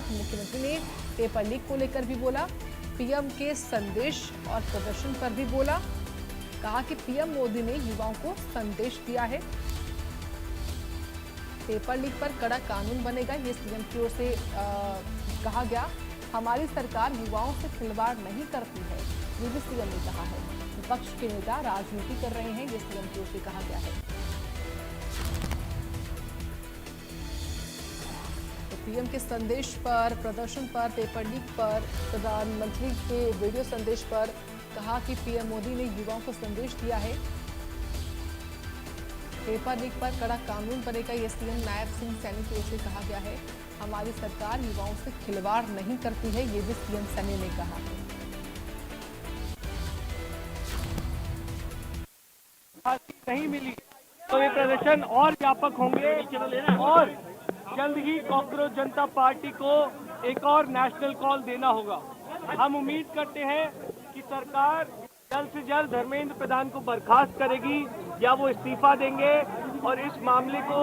साथ मुख्यमंत्री ने पेपर लीक को लेकर भी बोला, पीएम के संदेश और प्रदर्शन पर भी बोला। कहा कि पीएम मोदी ने युवाओं को संदेश दिया है, पेपर लीक पर कड़ा कानून बनेगा, ये सीएम की ओर से कहा गया। हमारी सरकार युवाओं से खिलवाड़ नहीं करती है, ये भी सीएम ने कहा है। विपक्ष के नेता राजनीति कर रहे हैं, ये सीएम की ओर से कहा गया है। तो पीएम के संदेश पर, प्रदर्शन पर, पेपर लीक पर, प्रधानमंत्री के वीडियो संदेश पर कहा कि पीएम मोदी ने युवाओं को संदेश दिया है, पेपर लीक पर कड़ा कानून बनेगा, ये सीएम नायब सिंह सैनी की ओर से कहा गया है। हमारी सरकार युवाओं से खिलवाड़ नहीं करती है, ये भी सीएम सैनी ने कहा है। नहीं मिली तो ये प्रदर्शन और व्यापक होंगे और जल्द ही कॉकरोच जनता पार्टी को एक और नेशनल कॉल देना होगा। हम उम्मीद करते हैं कि सरकार जल्द से जल्द धर्मेंद्र प्रधान को बर्खास्त करेगी या वो इस्तीफा देंगे और इस मामले को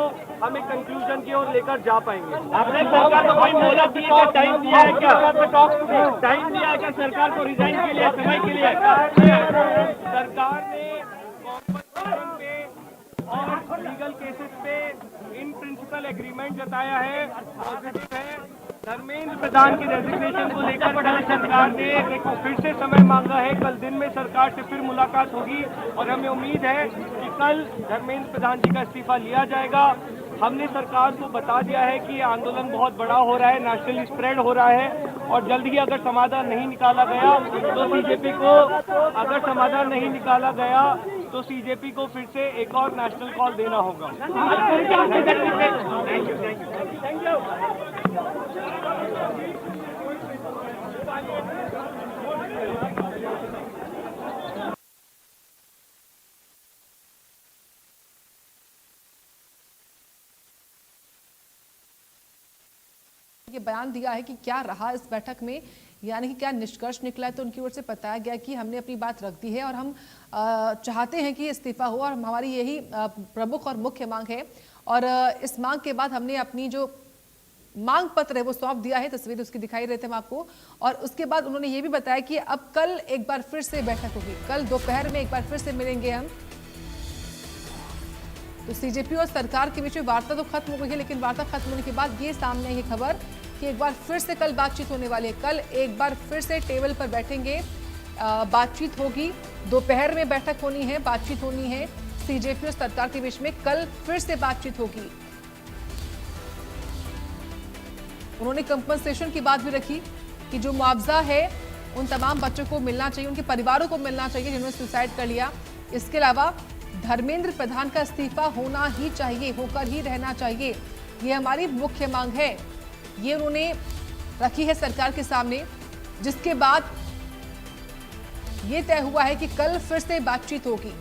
हम एक कंक्लूजन की ओर लेकर जा पाएंगे। आपने सरकार को कोई मोहलत दी है, टाइम दिया है क्या? टाइम दिया है क्या सरकार को रिजाइन के लिए, समय के लिए? सरकार ने कॉम्पनसेशन पे और लीगल केसेस पे इन प्रिंसिपल एग्रीमेंट जताया है, पॉजिटिव है। धर्मेंद्र प्रधान की रेजिग्नेशन को लेकर कल सरकार ने फिर से समय मांगा है। कल दिन में सरकार से फिर मुलाकात होगी और हमें उम्मीद है कि कल धर्मेंद्र प्रधान जी का इस्तीफा लिया जाएगा। हमने सरकार को बता दिया है कि ये आंदोलन बहुत बड़ा हो रहा है, नेशनली स्प्रेड हो रहा है और जल्द ही अगर समाधान नहीं निकाला गया तो बीजेपी को सीजेपी को फिर से एक और नेशनल कॉल देना होगा। Thank you. ये बयान दिया है कि क्या रहा इस बैठक में, यानी कि क्या निष्कर्ष निकला है। तो उनकी ओर से बताया गया कि हमने अपनी बात रख दी है और हम चाहते हैं कि इस्तीफा हो और हमारी यही प्रमुख और मुख्य मांग है। और इस मांग के बाद हमने अपनी जो मांग पत्र है वो सौंप दिया है, तस्वीर उसकी दिखाई रहे थे हम आपको। और उसके बाद उन्होंने ये भी बताया कि अब कल एक बार फिर से बैठक होगी, कल दोपहर में एक बार फिर से मिलेंगे हम। तो सीजेपी और सरकार के बीच में वार्ता तो खत्म हो गई है, लेकिन वार्ता खत्म होने के बाद ये सामने आई है खबर कि एक बार फिर से कल बातचीत होने वाली है। कल एक बार फिर से टेबल पर बैठेंगे, बातचीत होगी, दोपहर में बैठक होनी है, बातचीत होनी है सीजेपी और सरकार के बीच में। कल फिर से बातचीत होगी। उन्होंने कंपनसेशन की बात भी रखी कि जो मुआवजा है उन तमाम बच्चों को मिलना चाहिए, उनके परिवारों को मिलना चाहिए जिन्होंने सुसाइड कर लिया। इसके अलावा धर्मेंद्र प्रधान का इस्तीफा होना ही चाहिए, होकर ही रहना चाहिए, ये हमारी मुख्य मांग है। ये उन्होंने रखी है सरकार के सामने, जिसके बाद ये तय हुआ है कि कल फिर से बातचीत होगी।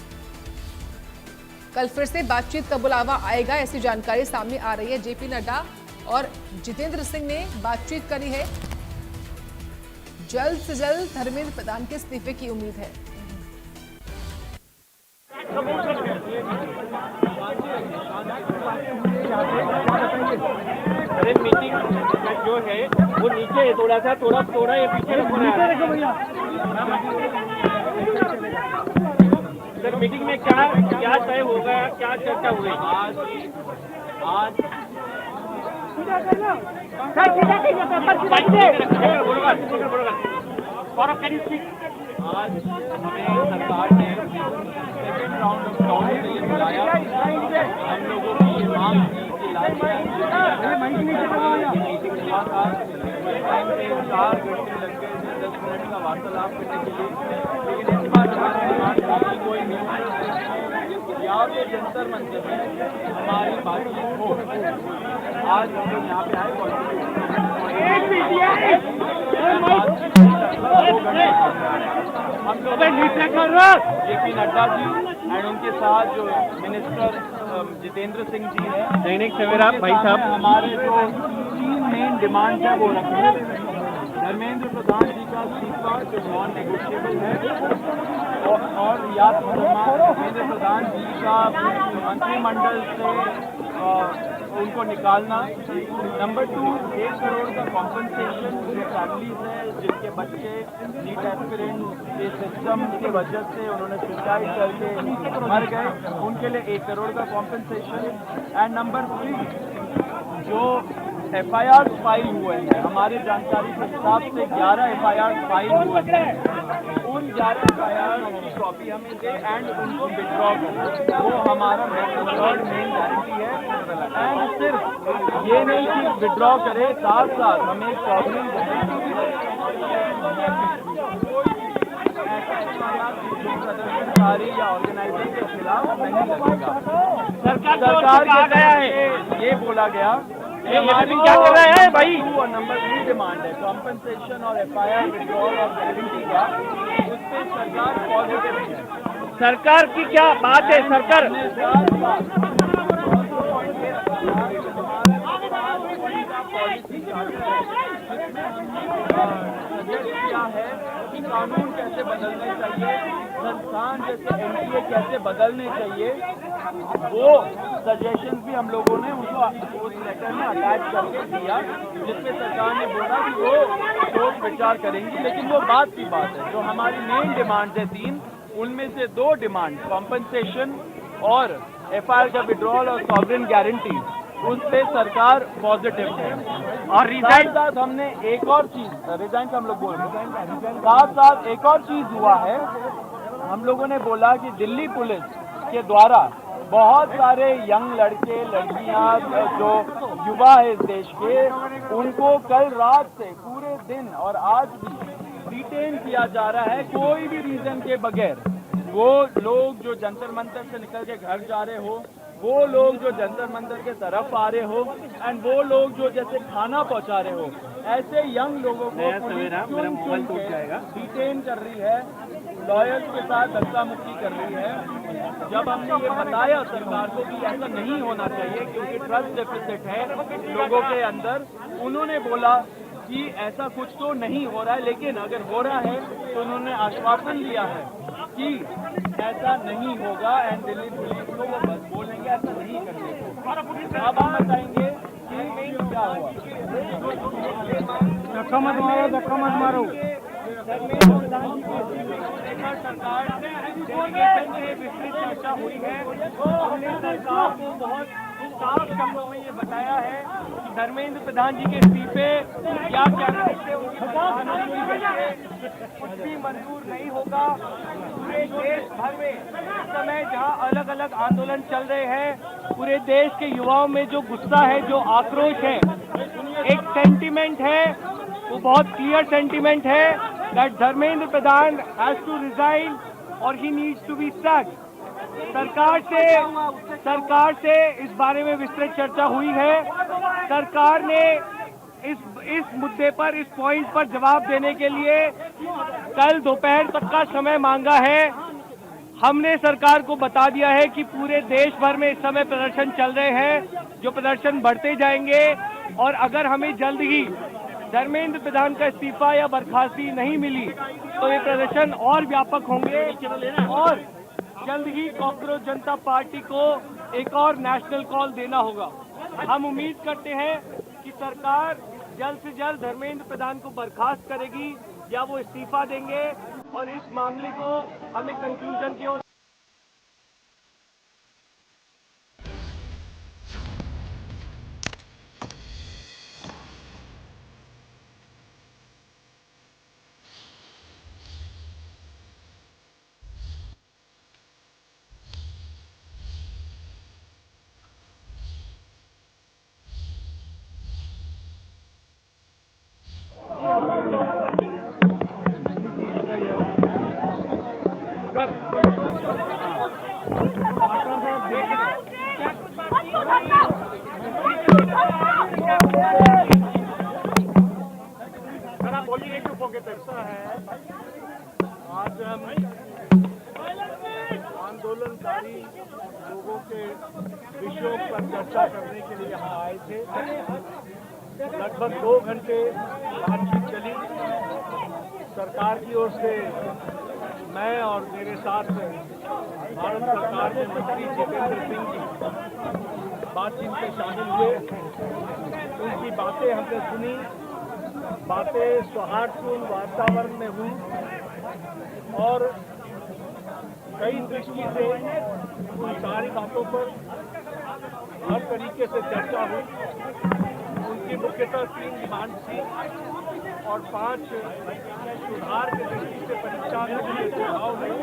कल फिर से बातचीत का बुलावा आएगा, ऐसी जानकारी सामने आ रही है। जेपी नड्डा और जितेंद्र सिंह ने बातचीत करी है। जल्द से जल्द धर्मेंद्र प्रधान के इस्तीफे की उम्मीद है। अरे मीटिंग जो है वो नीचे है, थोड़ा ये पीछे रखो भैया। सर मीटिंग में क्या तय होगा, क्या चर्चा हुई आज? आज हमें सरकार ने सेकेंड राउंड ऑफ टॉक के लिए बुलाया। हम लोगों की ये मांग थी कि मीटिंग हुआ था, टाइम से 4 घंटे लग गए थे 10 मिनट का वार्तालाप करने के लिए, लेकिन इस बार हमारी मांग की कोई नहीं। यहाँ पे जंतर मंतर में हमारी बातचीत हो। आज हम लोग यहाँ पे आए, हम लोग जेपी नड्डा जी एंड उनके साथ जो मिनिस्टर जितेंद्र सिंह जी हैं, दैनिक सवेरा भाई साहब, हमारे जो 3 मेन डिमांड है वो रखे। धर्मेंद्र प्रधान जी का इस्तीफा जो नॉन नेगोशिएबल है और धर्मेंद्र प्रधान जी का मंत्रिमंडल से उनको निकालना। नंबर 2, 1 करोड़ का कॉम्पनसेशन जो फैमिलीज हैं जिनके बच्चे नीट एस्पिरेंट के सिस्टम की वजह से उन्होंने सुसाइड करके मर गए, उनके लिए 1 करोड़ का कॉम्पनसेशन। एंड नंबर 3, जो FIR फाइल हुए हैं, हमारी जानकारी के हिसाब से 11 FIR फाइल हुए हैं, उन 11 FIR की कॉपी हमें दे एंड उनको विड्रॉ करें, वो हमारा मेन गारंटी है। एंड सिर्फ ये नहीं कि विड्रॉ करे, साथ साथ हमें एक सॉवरेन गारंटी प्रदर्शनकारी या ऑर्गेनाइजर के खिलाफ नहीं लगेगा। सरकार के गया है ये बोला गया हमारी क्या कर रहा है भाई। और नंबर 3 डिमांड है कॉम्पनसेशन और FIR विड्रॉल और गारंटी का, उस पर सरकार पॉजिटिव है। सरकार की क्या बात है? सरकार क्या है कि कानून कैसे बदलने चाहिए, संस्थान जैसे NTA कैसे बदलने चाहिए, वो सजेशन भी हम लोगों ने उनको उस लेटर में अटैच करके दिया, जिसपे सरकार ने बोला कि वो सोच विचार करेंगी। लेकिन वो बात की बात है, जो हमारी मेन डिमांड है 3, उनमें से 2 डिमांड कॉम्पनसेशन और FIR का विड्रॉल और सॉवरेन गारंटी, उस पे सरकार पॉजिटिव है। और रिजाइन साथ हमने एक और चीज, रिजाइन का हम लोग बोल रहे हैं, साथ साथ एक और चीज हुआ है, हम लोगों ने बोला कि दिल्ली पुलिस के द्वारा बहुत सारे यंग लड़के लड़कियां जो युवा है इस देश के, उनको कल रात से पूरे दिन और आज भी डिटेन किया जा रहा है कोई भी रीजन के बगैर। वो लोग जो जंतर मंतर से निकल के घर जा रहे हो, वो लोग जो जंतर मंतर के तरफ आ रहे हो, एंड वो लोग जो जैसे खाना पहुंचा रहे हो, ऐसे यंग लोगों को पुलिस चुन के डिटेन कर रही है, लॉयर्स के साथ धक्का मुक्की कर रही है। जब हमने ये बताया सरकार को कि ऐसा नहीं होना चाहिए क्योंकि ट्रस्ट डेफिसिट है लोगों के अंदर, उन्होंने बोला कि ऐसा कुछ तो नहीं हो रहा है, लेकिन अगर हो रहा है तो उन्होंने आश्वासन दिया है कि ऐसा नहीं होगा एंड दिल्ली पुलिस को वो बस बोलेंगे ऐसा नहीं करने को। अब हम बताएंगे कि क्या हुआ। धक्का मत मारो, धक्का मत मारो। सरकार डेलीगेशन से विस्तृत चर्चा हुई है। हमने सरकार को बहुत साफ शब्दों में ये बताया है कि धर्मेंद्र प्रधान जी के इस्तीफे या कैबिनेट से कुछ भी मंजूर नहीं होगा। पूरे देश भर में इस समय जहां अलग अलग आंदोलन चल रहे हैं, पूरे देश के युवाओं में जो गुस्सा है, जो आक्रोश है, एक सेंटीमेंट है, वो बहुत क्लियर सेंटीमेंट है that Dharmendra Pradhan has to resign और he needs to be sacked। सरकार से इस बारे में विस्तृत चर्चा हुई है। सरकार ने इस मुद्दे पर, इस पॉइंट पर जवाब देने के लिए कल दोपहर तक का समय मांगा है। हमने सरकार को बता दिया है कि पूरे देश भर में इस समय प्रदर्शन चल रहे हैं, जो प्रदर्शन बढ़ते जाएंगे और अगर हमें जल्द ही धर्मेंद्र प्रधान का इस्तीफा या बर्खास्ती नहीं मिली तो ये प्रदर्शन और व्यापक होंगे और जल्द ही कॉकरोच जनता पार्टी को एक और नेशनल कॉल देना होगा। हम उम्मीद करते हैं कि सरकार जल्द से जल्द धर्मेंद्र प्रधान को बर्खास्त करेगी या वो इस्तीफा देंगे और इस मामले को हमें कंक्लूजन की ओर आज हम आंदोलनकारी लोगों के विषयों पर चर्चा करने के लिए यहाँ आए थे। लगभग 2 घंटे बातचीत चली। सरकार की ओर से मैं और मेरे साथ भारत सरकार के मंत्री जितेंद्र सिंह जी बातचीत में शामिल हुए, उनकी बातें हमने सुनी, बातें सौहार्दपूर्ण वातावरण में हुई और कई दृष्टि से उन सारी बातों पर हर तरीके से चर्चा हुई। उनकी मुख्यतः 3 डिमांड थी और 5 सुधार की दृष्टि से परीक्षा में सुझाव हुए।